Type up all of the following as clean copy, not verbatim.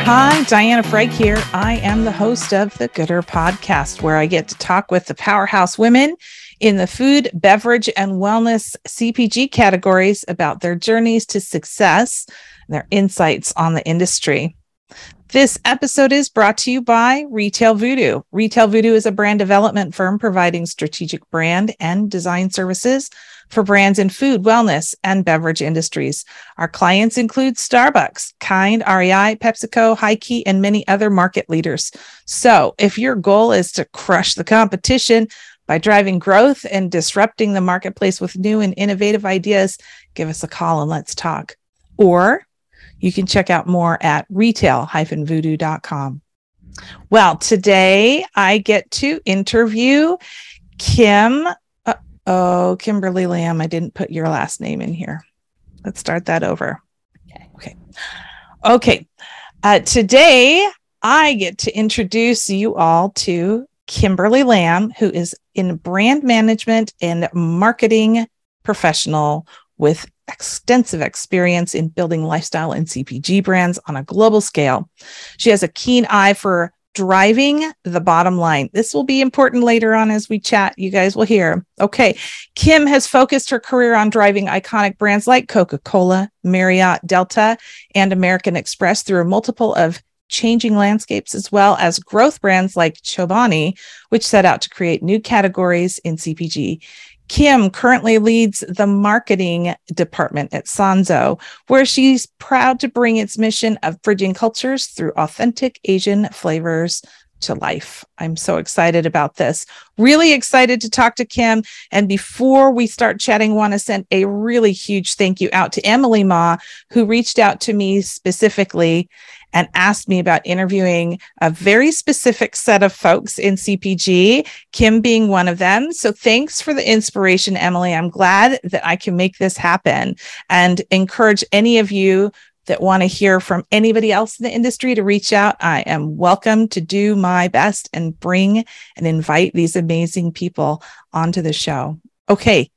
Hi, Diana Freg here. I am the host of the Gooder Podcast, where I get to talk with the powerhouse women in the food, beverage, and wellness CPG categories about their journeys to success and their insights on the industry. This episode is brought to you by Retail Voodoo. Retail Voodoo is a brand development firm providing strategic brand and design services for brands in food, wellness, and beverage industries. Our clients include Starbucks, Kind, REI, PepsiCo, Heike, and many other market leaders. So if your goal is to crush the competition by driving growth and disrupting the marketplace with new and innovative ideas, give us a call and let's talk. Or you can check out more at retail-voodoo.com. Well, today I get to interview Kimberly Lamb. I didn't put your last name in here. Let's start that over. Okay. Today I get to introduce you all to Kimberly Lamb, who is in brand management and marketing professional with extensive experience in building lifestyle and CPG brands on a global scale. She has a keen eye for driving the bottom line. This will be important later on as we chat. You guys will hear. Okay. Kim has focused her career on driving iconic brands like Coca-Cola, Marriott, Delta, and American Express through a multiple of changing landscapes, as well as growth brands like Chobani, which set out to create new categories in CPG. Kim currently leads the marketing department at Sanzo, where she's proud to bring its mission of bridging cultures through authentic Asian flavors to life. I'm so excited about this. Really excited to talk to Kim. And before we start chatting, want to send a really huge thank you out to Emily Ma, who reached out to me specifically and asked me about interviewing a very specific set of folks in CPG, Kim being one of them. So thanks for the inspiration, Emily. I'm glad that I can make this happen and encourage any of you that want to hear from anybody else in the industry to reach out. I am welcome to do my best and bring and invite these amazing people onto the show. Okay,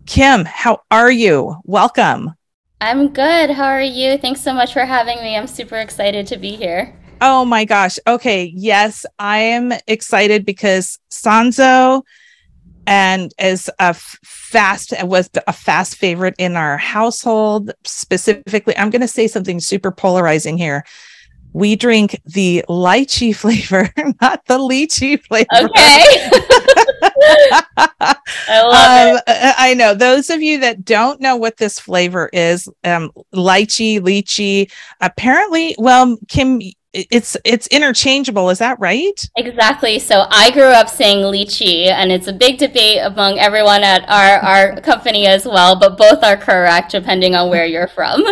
Kim, how are you? Welcome. I'm good. How are you? Thanks so much for having me. I'm super excited to be here. Oh my gosh. Okay. Yes, I am excited because Sanzo and was a fast favorite in our household. Specifically, I'm going to say something super polarizing here. We drink the lychee flavor, not the lychee flavor. Okay. I love it. I know those of you that don't know what this flavor is, lychee. Apparently, well, Kim, it's interchangeable. Is that right? Exactly. So I grew up saying lychee, and it's a big debate among everyone at our company as well, but both are correct depending on where you're from.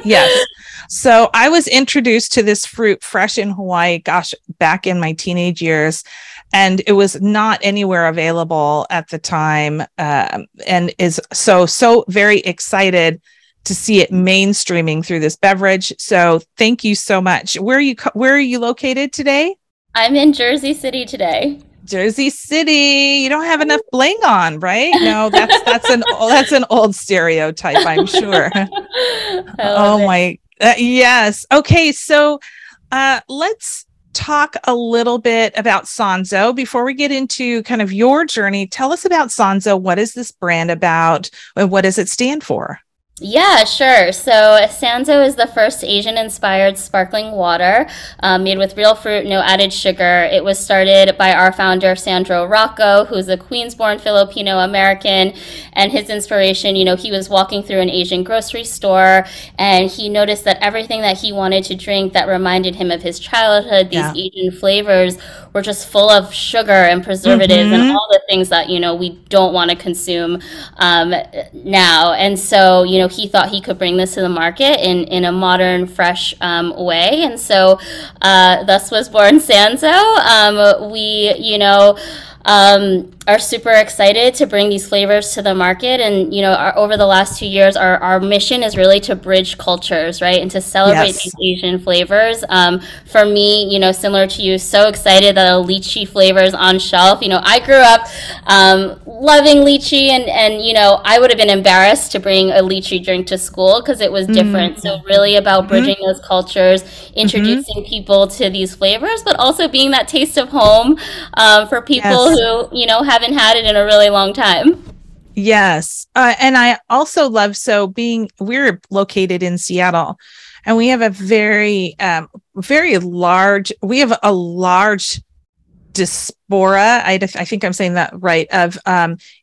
Yes. So I was introduced to this fruit fresh in Hawaii, gosh, back in my teenage years, and it was not anywhere available at the time, and is so very excited to see it mainstreaming through this beverage. So thank you so much. Where are you located today? I'm in Jersey City today. Jersey City. You don't have enough bling on, right? No, that's an old stereotype, I'm sure. Yes. Okay, so let's talk a little bit about Sanzo before we get into kind of your journey. Tell us about Sanzo. What is this brand about, and what does it stand for? Yeah, sure. So Sanzo is the first Asian-inspired sparkling water made with real fruit, no added sugar. It was started by our founder, Sandro Rocco, who's a Queens-born Filipino-American. And his inspiration, he was walking through an Asian grocery store, and he noticed that everything that he wanted to drink that reminded him of his childhood, these Asian flavors, were just full of sugar and preservatives and all the things that, we don't want to consume now. And so, he thought he could bring this to the market in a modern, fresh way. And so thus was born Sanzo. are super excited to bring these flavors to the market. And, over the last 2 years, our mission is really to bridge cultures, right? And to celebrate Yes. these Asian flavors. For me, similar to you, so excited that a lychee flavor is on shelf. I grew up loving lychee, and I would have been embarrassed to bring a lychee drink to school because it was different. So really about bridging those cultures, introducing people to these flavors, but also being that taste of home for people Yes. who, haven't had it in a really long time. Yes. And I also love, we're located in Seattle, and we have a very large, we have a large diaspora. I think I'm saying that right, of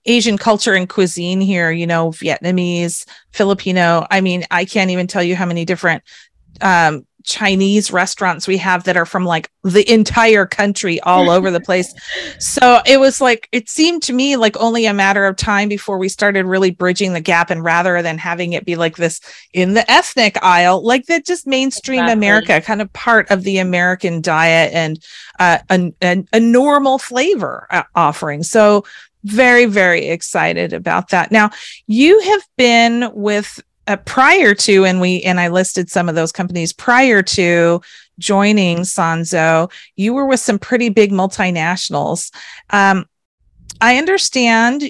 Asian culture and cuisine here, Vietnamese, Filipino. I mean, I can't even tell you how many different Chinese restaurants we have that are from like the entire country, all over the place. So it seemed to me like only a matter of time before we started really bridging the gap, and rather than having it be like this in the ethnic aisle, like that just mainstream America, kind of part of the American diet, and a normal flavor offering. So very, very excited about that. Now, you have been with prior to, and I listed some of those companies prior to joining Sanzo. You were with some pretty big multinationals. I understand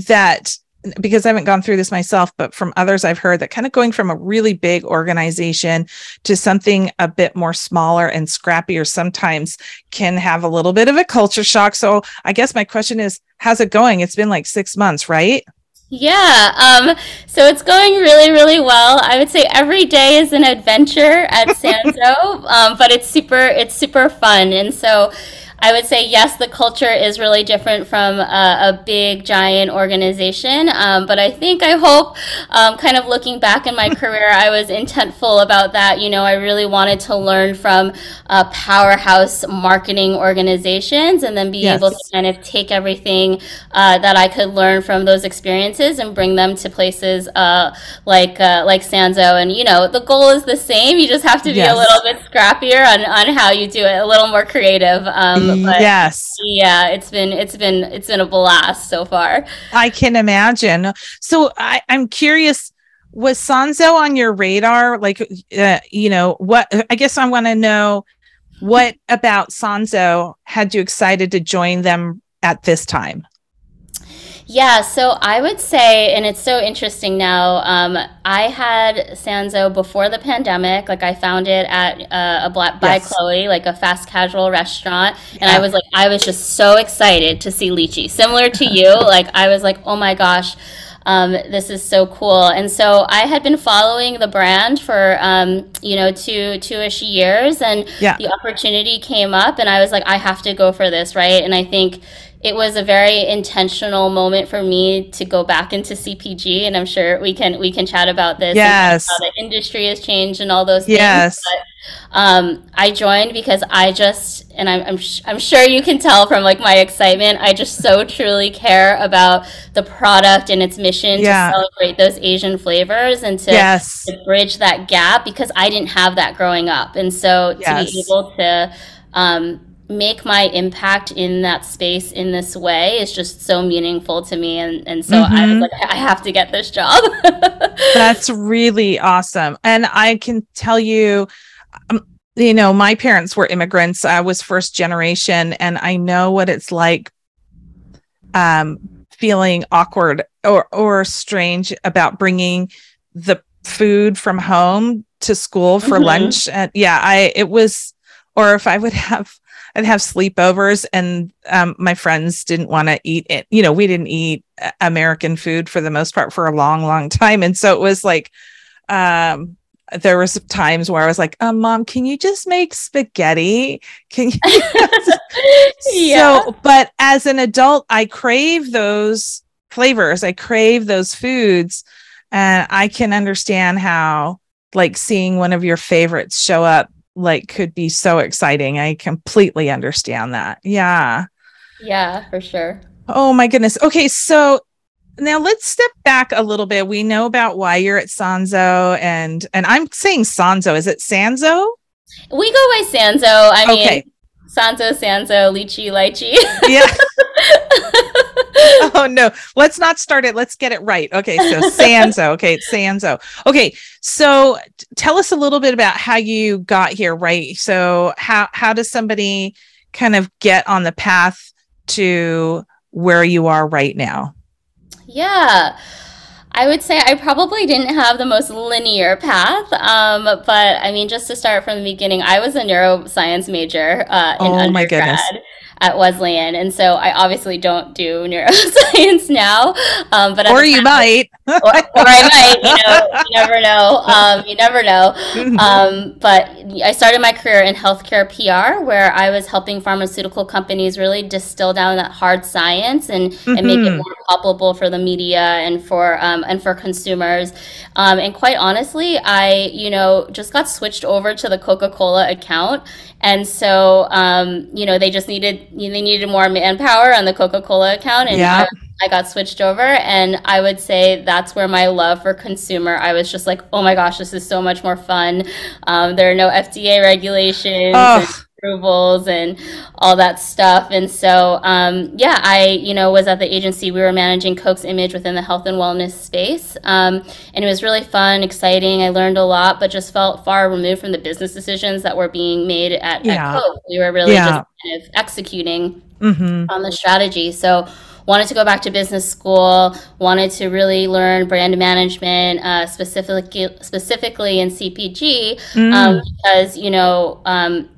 that, because I haven't gone through this myself, but from others I've heard that kind of going from a really big organization to something a bit more smaller and scrappier sometimes can have a little bit of a culture shock. So I guess my question is, how's it going? It's been like 6 months, right? Yeah, so it's going really, really well. I would say every day is an adventure at Sanzo, but it's super fun. And so I would say, yes, the culture is really different from a big, giant organization. But I hope, kind of looking back in my career, I was intentful about that. I really wanted to learn from powerhouse marketing organizations, and then be able to kind of take everything that I could learn from those experiences and bring them to places like Sanzo. And, the goal is the same. You just have to be a little bit scrappier on how you do it, a little more creative. But yes. Yeah, it's been a blast so far. I can imagine. So I'm curious, was Sanzo on your radar? Like, what, I guess I want to know, what about Sanzo had you excited to join them at this time? Yeah, so I would say, and it's so interesting now, I had Sanzo before the pandemic. Like, I found it at a Black by Chloe, like a fast casual restaurant. And I was just so excited to see lychee. Similar to you, like, I was like, oh my gosh, this is so cool. And so I had been following the brand for, two-ish years, and the opportunity came up, and I was like, I have to go for this, right? And I think it was a very intentional moment for me to go back into CPG, and I'm sure we can chat about this. Yes. And how the industry has changed and all those things. Yes. But I joined because I'm sure you can tell from like my excitement, I just so truly care about the product and its mission to celebrate those Asian flavors, and to bridge that gap, because I didn't have that growing up. And so to be able to make my impact in that space in this way is just so meaningful to me. And so I was like, I have to get this job. That's really awesome. And I can tell you, my parents were immigrants. I was first generation, and I know what it's like feeling awkward or strange about bringing the food from home to school for lunch. And or if I'd have sleepovers, and my friends didn't want to eat it. We didn't eat American food for the most part for a long, long time. And so it was like, there was times where I was like, Mom, can you just make spaghetti? Can you? But as an adult, I crave those flavors. I crave those foods. And I can understand how, like, seeing one of your favorites show up, like, could be so exciting. I completely understand that. Yeah. Yeah, for sure. Oh my goodness. Okay. So now let's step back a little bit. We know about why you're at Sanzo, and I'm saying Sanzo. Is it Sanzo? We go by Sanzo. I mean, Sanzo, lychee. Yeah. Oh no, let's not start it. Let's get it right. Okay, so Sanzo. Okay, it's Sanzo. Okay, so tell us a little bit about how you got here, right? So how does somebody kind of get on the path to where you are right now? Yeah. I would say I probably didn't have the most linear path, but I mean, just to start from the beginning, I was a neuroscience major in Oh my goodness. undergrad at Wesleyan, and so I obviously don't do neuroscience now, but at Or the you time, might. or I might, you never know. You never know. But I started my career in healthcare PR, where I was helping pharmaceutical companies really distill down that hard science and make it Hmm. more palpable for the media and for consumers. And quite honestly, I just got switched over to the Coca-Cola account. And so, they needed more manpower on the Coca-Cola account, and Yeah. I got switched over, and I would say that's where my love for consumer, I was just like, oh my gosh, this is so much more fun. There are no FDA regulations and Oh, approvals and all that stuff. And so, I was at the agency. We were managing Coke's image within the health and wellness space. And it was really fun, exciting. I learned a lot, but just felt far removed from the business decisions that were being made at yeah. Coke. We were really just Yeah. kind of executing Hmm. on the strategy. So wanted to go back to business school, wanted to really learn brand management, specifically in CPG, Mm. because,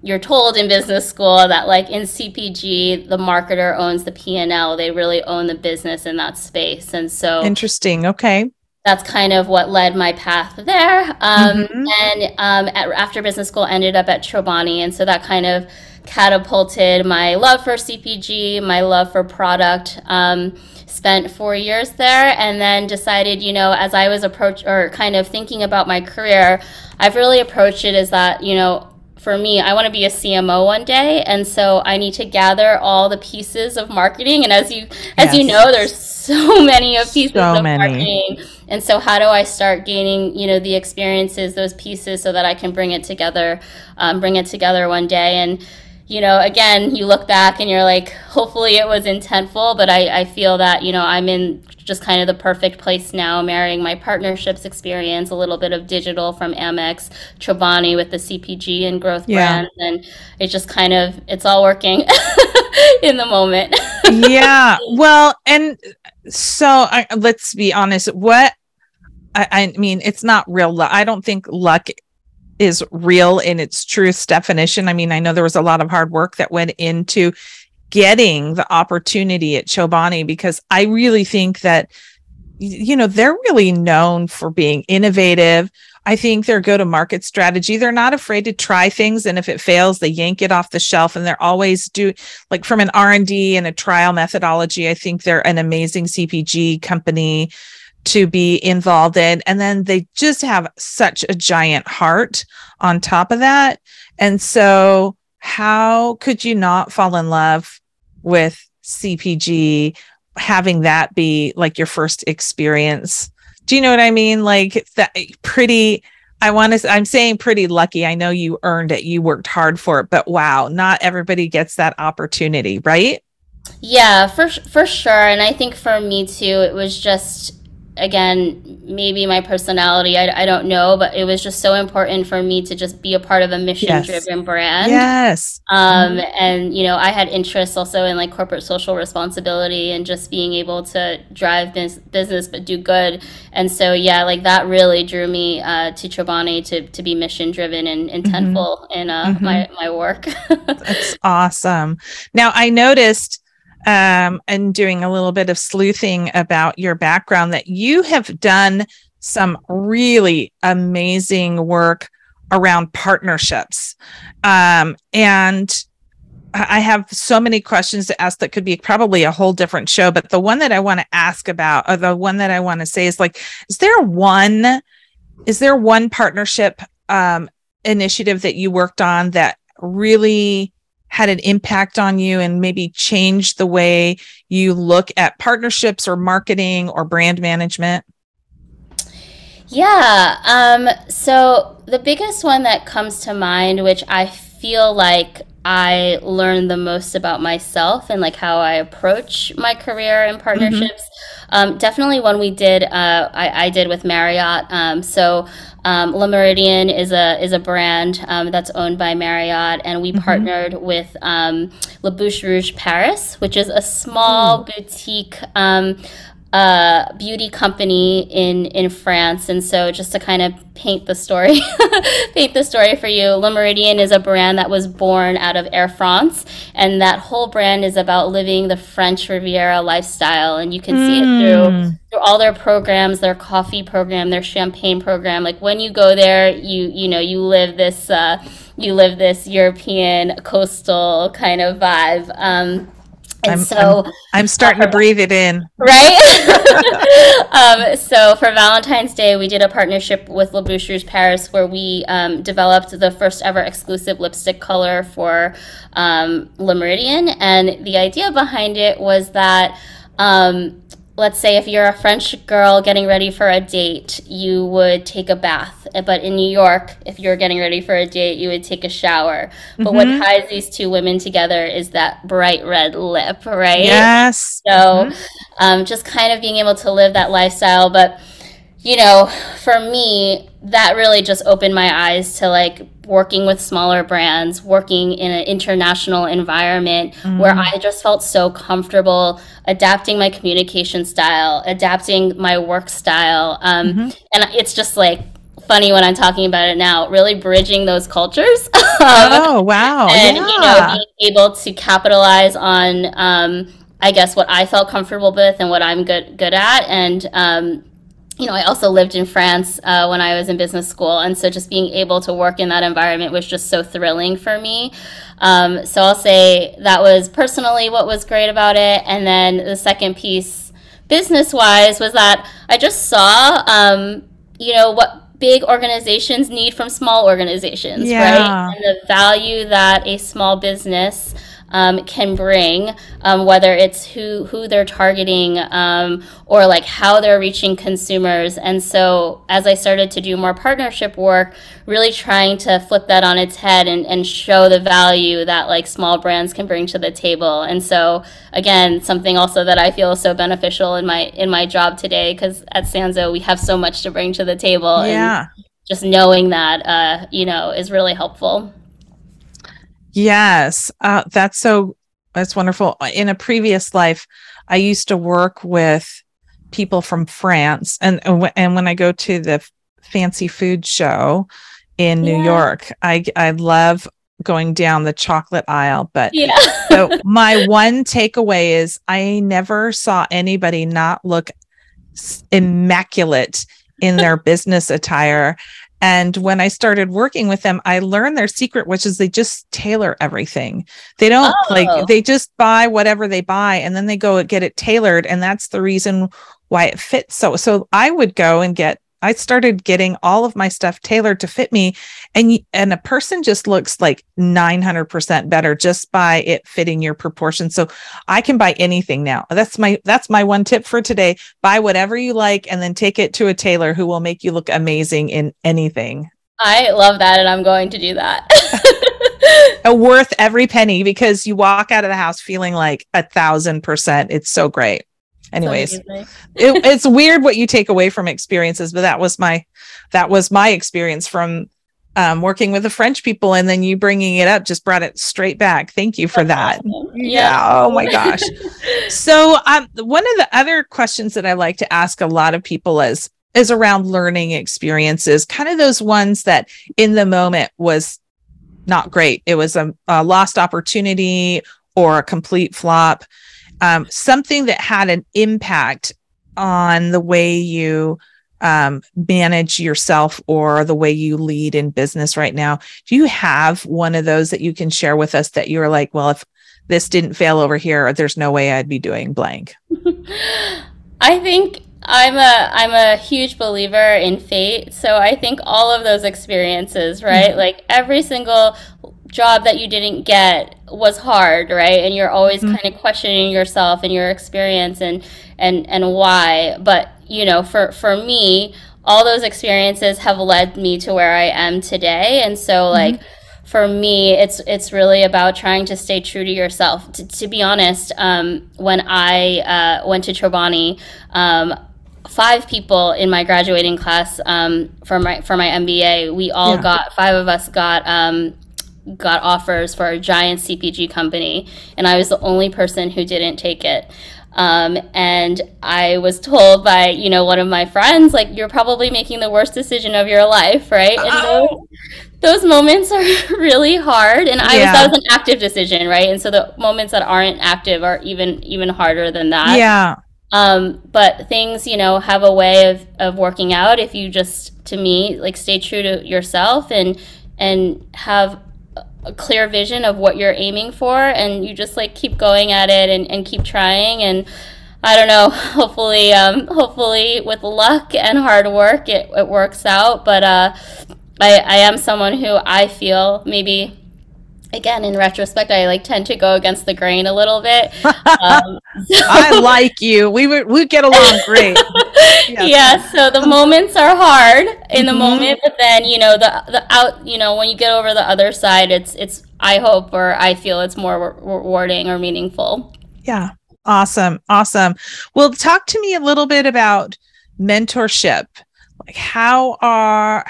you're told in business school that like in CPG, the marketer owns the P&L. They really own the business in that space. And so Interesting. Okay. that's kind of what led my path there. Hmm. After business school, ended up at Chobani, and so that kind of catapulted my love for CPG, my love for product. Spent 4 years there, and then decided, as I was kind of thinking about my career, I've really approached it as that, for me, I want to be a CMO one day, and so I need to gather all the pieces of marketing. And as you Yes. know, there's so many of pieces So of many. marketing. And so how do I start gaining, the experiences, those pieces, so that I can bring it together one day? And again, you look back and you're like, hopefully it was intentful, but I feel that, I'm in just kind of the perfect place now, marrying my partnerships experience, a little bit of digital from Amex, Chobani with the CPG and growth Yeah. brands, and it's just kind of, it's all working in the moment. Yeah. Well, and so let's be honest. I mean, it's not real luck. I don't think luck is real in its truest definition. I mean, I know there was a lot of hard work that went into getting the opportunity at Chobani, because I really think that, they're really known for being innovative. I think their go-to-market strategy, they're not afraid to try things. And if it fails, they yank it off the shelf, and they're always like from an R&D and a trial methodology. I think they're an amazing CPG company to be involved in. And then they just have such a giant heart on top of that. And so how could you not fall in love with CPG, having that be like your first experience? Do you know what I mean? Like that I'm saying pretty lucky. I know you earned it. You worked hard for it, but wow, not everybody gets that opportunity, right? Yeah, for sure. And I think for me too, it was just, again, maybe my personality, I don't know, but it was just so important for me to just be a part of a mission Yes. driven brand. Yes. And I had interests also in like corporate social responsibility and just being able to drive business but do good. And so yeah, like that really drew me to Chobani to be mission driven and Hmm. intentful in Hmm. my work. That's awesome. Now, I noticed, and doing a little bit of sleuthing about your background, that you have done some really amazing work around partnerships. And I have so many questions to ask that could be probably a whole different show. But the one that I want to ask about, or the one that I want to say is like, is there one partnership initiative that you worked on that really had an impact on you and maybe changed the way you look at partnerships or marketing or brand management? Yeah. So the biggest one that comes to mind, which I feel like I learned the most about myself and like how I approach my career and partnerships. Definitely when we did, I did with Marriott. Le Meridien is a brand that's owned by Marriott, and we partnered with La Bouche Rouge Paris, which is a small boutique beauty company in France. And so just to kind of paint the story for you, Le Meridien is a brand that was born out of Air France, and that whole brand is about living the French Riviera lifestyle, and you can see it through all their programs, their coffee program, their champagne program. Like when you go there, you live this European coastal kind of vibe. I'm starting to breathe it in. Right? So for Valentine's Day, we did a partnership with La Bouche Rouge Paris where we developed the first ever exclusive lipstick color for Le Meridien. And the idea behind it was that let's say if you're a French girl getting ready for a date, you would take a bath. But in New York, if you're getting ready for a date, you would take a shower. But what ties these two women together is that bright red lip, right? Yes. So just kind of being able to live that lifestyle. But, for me, that really just opened my eyes to like working with smaller brands, working in an international environment where I just felt so comfortable adapting my communication style, adapting my work style. And it's just like funny when I'm talking about it now, really bridging those cultures. Oh, wow. And, being able to capitalize on, I guess, what I felt comfortable with and what I'm good at. And, I also lived in France when I was in business school. And so just being able to work in that environment was just so thrilling for me. So I'll say that was personally what was great about it. And then the second piece, business-wise, was that I just saw, what big organizations need from small organizations, right? And the value that a small business can bring, whether it's who they're targeting or like how they're reaching consumers. And so as I started to do more partnership work, really trying to flip that on its head and show the value that like small brands can bring to the table. And so again, something also that I feel is so beneficial in my job today, because at Sanzo we have so much to bring to the table. And just knowing that is really helpful. Yes, that's wonderful. In a previous life, I used to work with people from France, and when I go to the fancy food show in New York, I love going down the chocolate aisle. But so my one takeaway is I never saw anybody not look immaculate in their business attire. And when I started working with them, I learned their secret, which is they just tailor everything. They don't they just buy whatever they buy and then they go get it tailored. And that's the reason why it fits. So I would go and I started getting all of my stuff tailored to fit me. And a person just looks like 900% better just by it fitting your proportions. So I can buy anything now. That's my one tip for today. Buy whatever you like and then take it to a tailor who will make you look amazing in anything. I love that. And I'm going to do that. Worth every penny, because you walk out of the house feeling like 1,000%. It's so great. Anyways, it's weird what you take away from experiences, but that was my experience from working with the French people, and then you bringing it up just brought it straight back. Thank you for that. Awesome. Yeah. Oh my gosh. So one of the other questions that I like to ask a lot of people is around learning experiences, kind of those ones that in the moment was not great. It was a lost opportunity or a complete flop. Something that had an impact on the way you manage yourself or the way you lead in business right now. Do you have one of those that you can share with us that you're like, well, if this didn't fail over here, there's no way I'd be doing blank? I think I'm a huge believer in fate. So I think all of those experiences, right? Like every single job that you didn't get was hard, right? And you're always kind of questioning yourself and your experience and why. But for me, all those experiences have led me to where I am today. And so like for me, it's really about trying to stay true to yourself. To be honest, when I went to Chobani, 5 people in my graduating class for my MBA, we all got 5 of us got offers for a giant CPG company, and I was the only person who didn't take it. And I was told by, one of my friends, like, you're probably making the worst decision of your life, right? And those moments are really hard. And that was an active decision, right? And so the moments that aren't active are even harder than that. Yeah. But things, have a way of working out if you just, to me, like, stay true to yourself and have a clear vision of what you're aiming for, and you just like keep going at it and keep trying. And I don't know, hopefully with luck and hard work it works out. But I am someone who I feel, maybe again in retrospect, I tend to go against the grain a little bit. I like you. We get along great. Yes. Yeah, so the moments are hard in the moment, but then the out, when you get over the other side, it's I hope, or I feel it's more rewarding or meaningful. Yeah. Awesome. Well, talk to me a little bit about mentorship. Like, how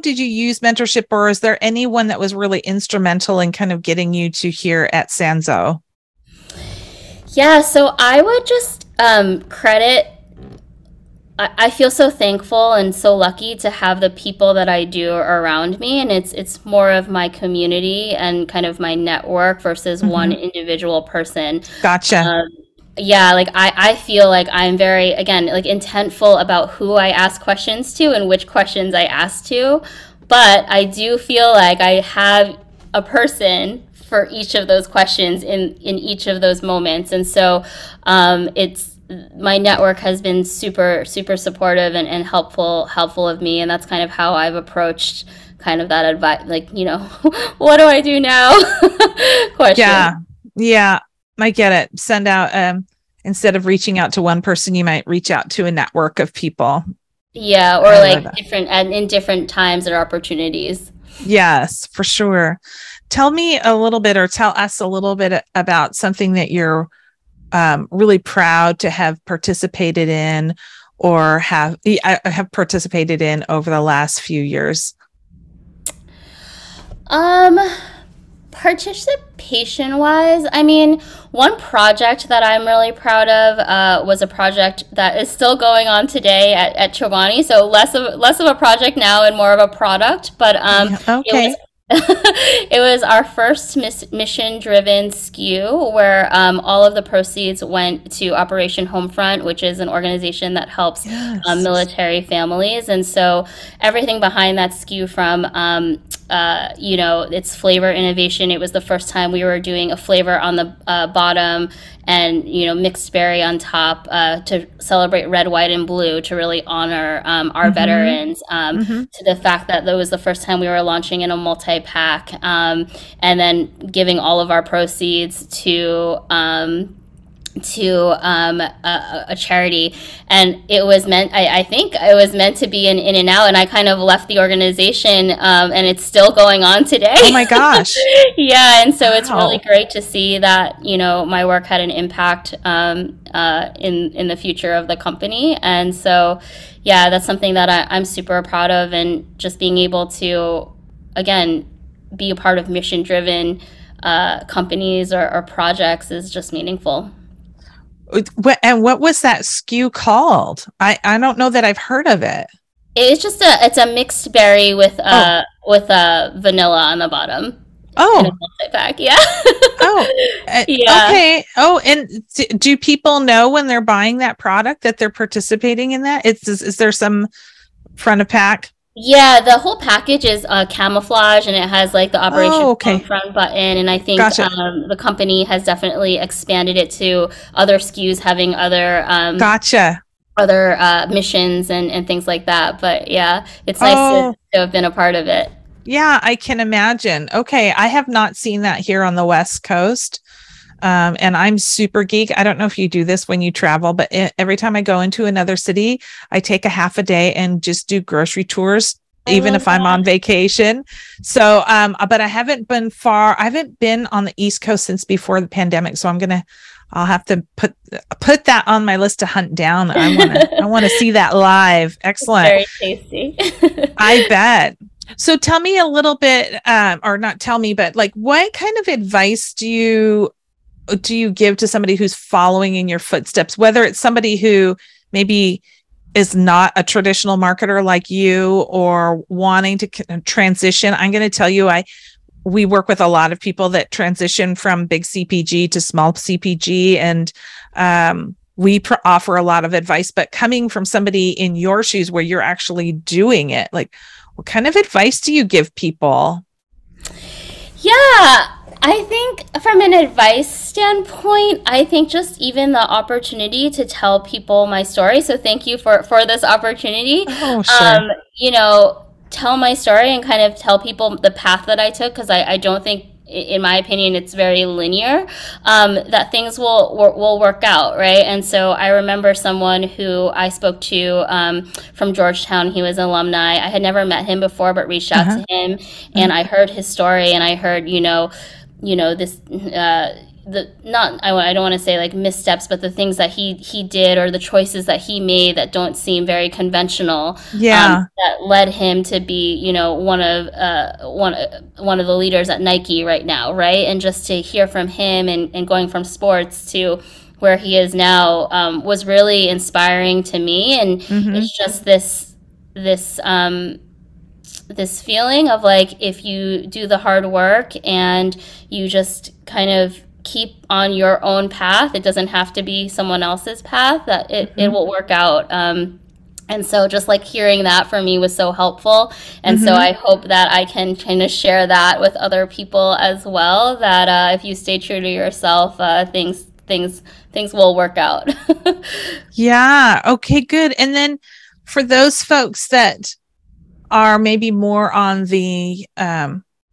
did you use mentorship, or is there anyone that was really instrumental in kind of getting you to here at Sanzo? Yeah, so I would just credit, I feel so thankful and so lucky to have the people that I do around me, and it's more of my community and kind of my network versus one individual person. Gotcha. Yeah, like I feel like I'm very, again, like intentful about who I ask questions to and which questions I ask to. But I do feel like I have a person for each of those questions in each of those moments. And so my network has been super, super supportive and helpful of me. And that's kind of how I've approached kind of that advice, like, what do I do now? question. Yeah. I get it. Send out, instead of reaching out to one person, you might reach out to a network of people. Yeah. Or like in different times or opportunities. Yes, for sure. Tell me a little bit, or tell us a little bit about something that you're really proud to have participated in, or have participated in over the last few years. Participation wise, I mean, one project that I'm really proud of was a project that is still going on today at Chobani. So less of a project now and more of a product. But okay. It was our first mission-driven SKU where all of the proceeds went to Operation Homefront, which is an organization that helps military families. And so everything behind that SKU, from its flavor innovation. It was the first time we were doing a flavor on the bottom and mixed berry on top to celebrate red, white, and blue, to really honor our veterans. To the fact that was the first time we were launching in a multi-pack, and then giving all of our proceeds to a charity. And it was meant, I think it was meant to be an in and out, and I kind of left the organization, and it's still going on today. Oh my gosh. Yeah. And so it's really great to see that my work had an impact in the future of the company. And so yeah, that's something that I'm super proud of, and just being able to, again, be a part of mission-driven companies or projects is just meaningful. And what was that SKU called? I don't know that I've heard of it. It's just it's a mixed berry with vanilla on the bottom. Oh, pack, yeah. Yeah. Okay. Oh, and do people know when they're buying that product that they're participating in that? Is there some front of pack? Yeah, the whole package is camouflage, and it has like the Operation Front button. And I think the company has definitely expanded it to other SKUs having other other missions and things like that. But yeah, it's nice to have been a part of it. Yeah, I can imagine. Okay, I have not seen that here on the West Coast. And I'm super geek. I don't know if you do this when you travel, but every time I go into another city, I take a half a day and just do grocery tours I even love if I'm that. on vacation. So, but I haven't been far. I haven't been on the East Coast since before the pandemic. So I'll have to put that on my list to hunt down. I want to see that live. Excellent. Very tasty. I bet. So tell me a little bit, or not tell me, but like, what kind of advice do you give to somebody who's following in your footsteps, whether it's somebody who maybe is not a traditional marketer like you or wanting to transition? I'm going to tell you, we work with a lot of people that transition from big CPG to small CPG, and we offer a lot of advice, but coming from somebody in your shoes where you're actually doing it, like, what kind of advice do you give people? Yeah, I think from an advice standpoint, I think just even the opportunity to tell people my story. So thank you for this opportunity. Oh, sure. You know, tell my story and kind of tell people the path that I took, because I don't think, in my opinion, it's very linear, that things will work out, right? And so I remember someone who I spoke to from Georgetown. He was an alumni. I had never met him before, but reached out to him, and I heard his story, and I heard, this I don't want to say like missteps, but the things that he did, or the choices that he made that don't seem very conventional, that led him to be, one of the leaders at Nike right now, right? And just to hear from him and going from sports to where he is now, was really inspiring to me. And it's just this feeling of like, if you do the hard work and you just kind of keep on your own path, it doesn't have to be someone else's path, that it will work out. And so just like hearing that for me was so helpful. And so I hope that I can kind of share that with other people as well, that if you stay true to yourself, things will work out. Yeah. Okay, good. And then for those folks that are maybe more on the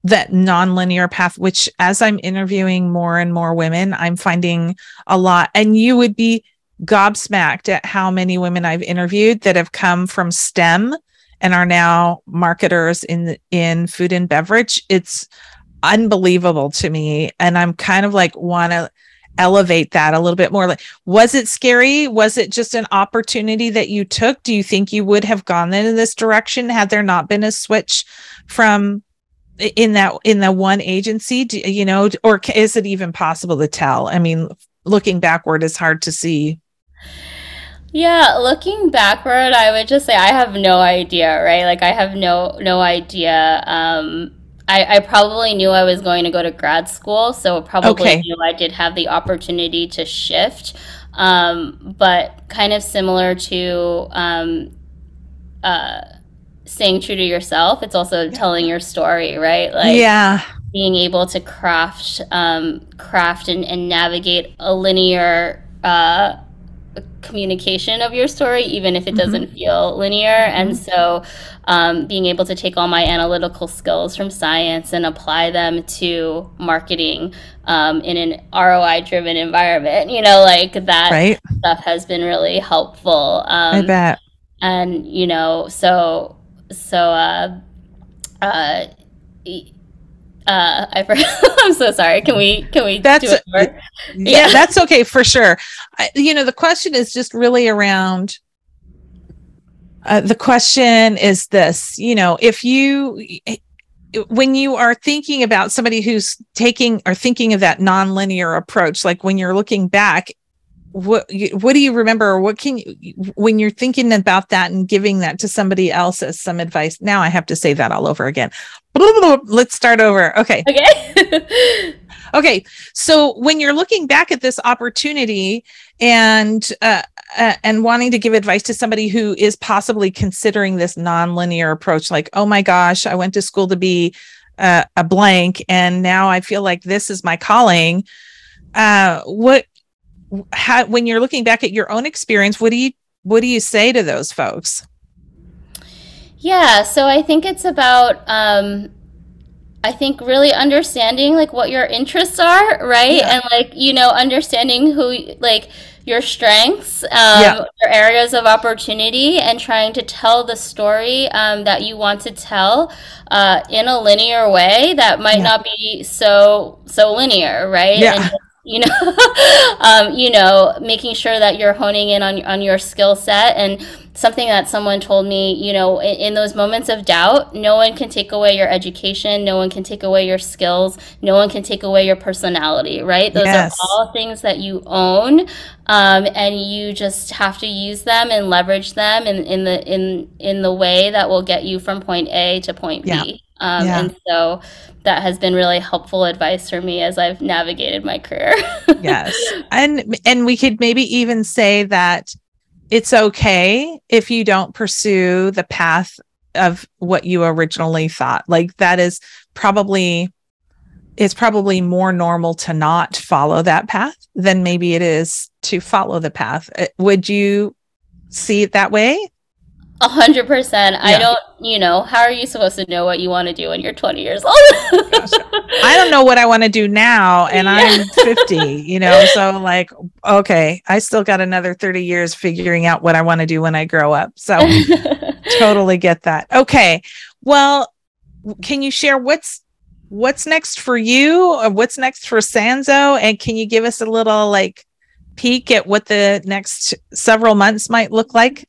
that nonlinear path, which as I'm interviewing more and more women, I'm finding a lot, and you would be gobsmacked at how many women I've interviewed that have come from STEM and are now marketers in food and beverage. It's unbelievable to me. And I'm kind of like, want to elevate that a little bit more. Like, was it scary? Was it just an opportunity that you took? Do you think you would have gone in this direction had there not been a switch from in the one agency, or is it even possible to tell? I mean, looking backward is hard to see. Yeah, looking backward, I would just say I have no idea, right? Like, I have no idea. I probably knew I was going to go to grad school, so probably knew I did have the opportunity to shift. But kind of similar to staying true to yourself, it's also telling your story, right? Like, being able to craft and navigate a linear communication of your story, even if it doesn't feel linear. And so being able to take all my analytical skills from science and apply them to marketing in an ROI driven environment, like that stuff has been really helpful. I bet. And, I'm so sorry. Can we do it more? Yeah, that's okay for sure. The question is just really around. The question is this: when you are thinking about somebody who's taking or thinking of that nonlinear approach, like when you're looking back, what do you remember? Or when you're thinking about that and giving that to somebody else as some advice? Now I have to say that all over again. Let's start over. Okay. Okay. So when you're looking back at this opportunity and wanting to give advice to somebody who is possibly considering this nonlinear approach, like, oh my gosh, I went to school to be a blank, and now I feel like this is my calling. When you're looking back at your own experience, what do you say to those folks? Yeah, so I think it's about I think really understanding like what your interests are, right? Yeah. And like, understanding who like your strengths, Yeah. your areas of opportunity, and trying to tell the story that you want to tell in a linear way that might Yeah. not be so linear, right? And Yeah. making sure that you're honing in on your skill set. And something that someone told me, in those moments of doubt, no one can take away your education, no one can take away your skills, no one can take away your personality, right? Those are Yes. all things that you own, and you just have to use them and leverage them in the way that will get you from point A to point Yeah. B. Yeah. And so that has been really helpful advice for me as I've navigated my career. Yes. And we could maybe even say that it's okay if you don't pursue the path of what you originally thought. Like that is it's probably more normal to not follow that path than maybe it is to follow the path. Would you see it that way? 100%. I Yeah. don't, how are you supposed to know what you want to do when you're 20 years old? Gosh. I don't know what I want to do now, and Yeah. I'm 50, so like, okay, I still got another 30 years figuring out what I want to do when I grow up. So totally get that. Okay. Well, can you share what's next for you, or what's next for Sanzo? And can you give us a little like peek at what the next several months might look like?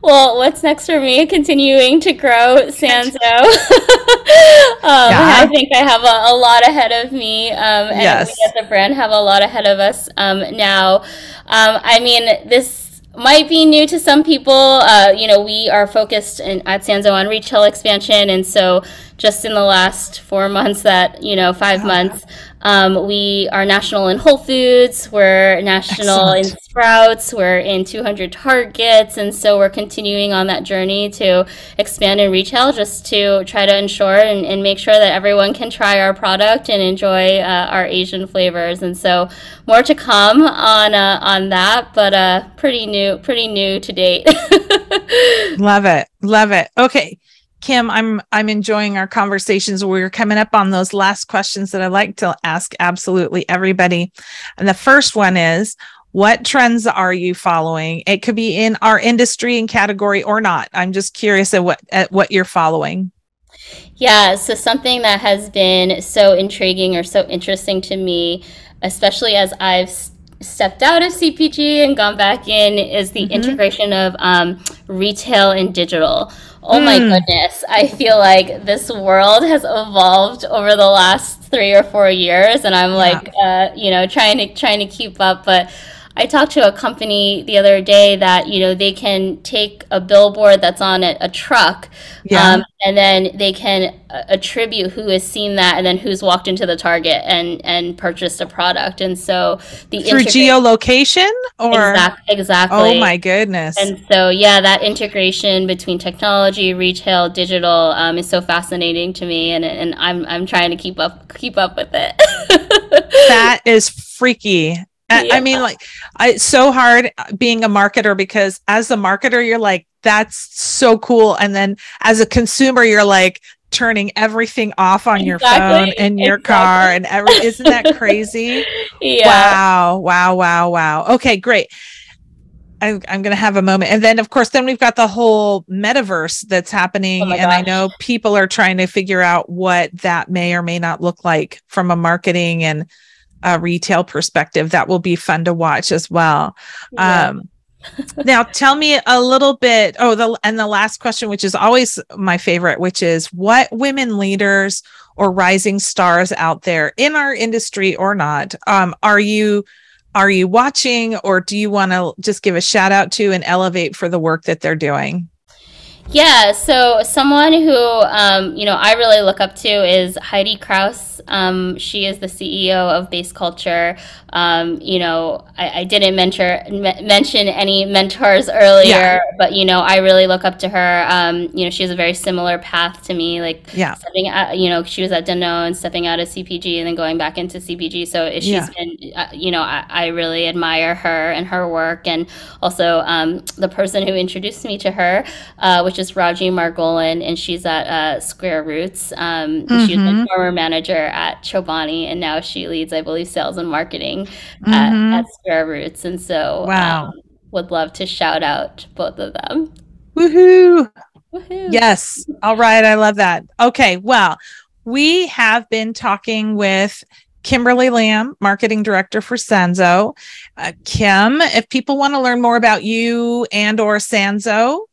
Well, what's next for me? Continuing to grow Sanzo. Yeah. I think I have a lot ahead of me, and we Yes. at the brand have a lot ahead of us now. I mean, this might be new to some people. We are focused at Sanzo on retail expansion, and so just in the last 4 months, 5 months, we are national in Whole Foods, we're national in Excellent. Sprouts, we're in 200 Targets, and so we're continuing on that journey to expand in retail just to try to ensure and make sure that everyone can try our product and enjoy our Asian flavors. And so more to come on that, but pretty new to date. Love it. Love it. Okay. Kim, I'm enjoying our conversations. We're coming up on those last questions that I like to ask absolutely everybody. And the first one is, what trends are you following? It could be in our industry and category or not. I'm just curious at what you're following. Yeah, so something that has been so intriguing or so interesting to me, especially as I've stepped out of CPG and gone back in, is the integration of retail and digital. Oh my goodness. I feel like this world has evolved over the last 3 or 4 years, and I'm like, trying to keep up. But I talked to a company the other day that, they can take a billboard that's on a truck, Yeah. and then they can attribute who has seen that and then who's walked into the Target and purchased a product. And so the Through geolocation or? exactly. Oh my goodness. And so, yeah, that integration between technology, retail, digital is so fascinating to me, and I'm trying to keep up with it. That is freaky. Yeah. I mean, like, it's so hard being a marketer, because as a marketer, you're like, that's so cool. And then as a consumer, you're like turning everything off on your phone and your car and isn't that crazy? Yeah. Wow. Wow. Wow. Wow. Okay, great. I'm going to have a moment. And then, of course, then we've got the whole metaverse that's happening. Oh my and I gosh. know people are trying to figure out what that may or may not look like from a marketing and a retail perspective. That will be fun to watch as well. Yeah. Now tell me a little bit. The last question, which is always my favorite, which is, what women leaders or rising stars out there in our industry or not, are you watching, or do you want to just give a shout out to and elevate for the work that they're doing? Yeah, so someone who I really look up to is Heidi Kraus. She is the CEO of Base Culture. I didn't mention any mentors earlier, but I really look up to her. She has a very similar path to me, like stepping out, she was at Danone, stepping out of CPG and then going back into CPG. So she's been, I really admire her and her work, and also the person who introduced me to her, which just Raji Margolin, and she's at Square Roots. She's a former manager at Chobani, and now she leads, I believe, sales and marketing at Square Roots. And so, would love to shout out both of them. Woohoo! Woohoo! Yes. All right. I love that. Okay. Well, we have been talking with Kimberly Lamb, Marketing Director for Sanzo. Kim, if people want to learn more about you and or Sanzo,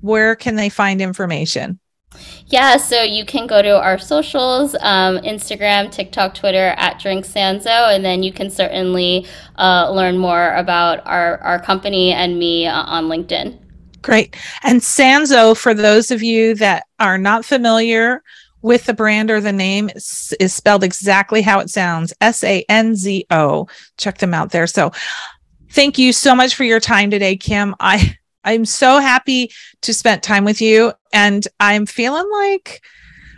where can they find information? Yeah, so you can go to our socials, Instagram, TikTok, Twitter, at Drink Sanzo, and then you can certainly learn more about our company and me on LinkedIn. Great. And Sanzo, for those of you that are not familiar with the brand or the name, is spelled exactly how it sounds, Sanzo. Check them out there. So thank you so much for your time today, Kim. I'm so happy to spend time with you, and I'm feeling like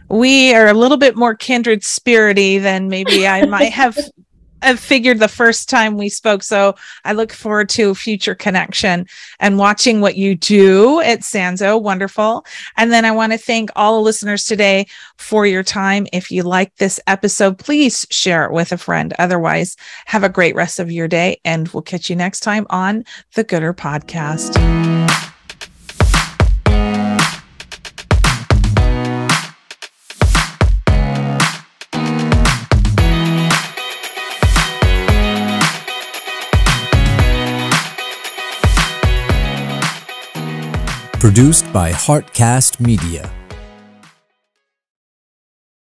we are a little bit more kindred spirity than maybe I might have figured the first time we spoke. So I look forward to a future connection and watching what you do at Sanzo. Wonderful. And then I want to thank all the listeners today for your time. If you like this episode, please share it with a friend. Otherwise, have a great rest of your day, and we'll catch you next time on the Gooder Podcast. Produced by Heartcast Media.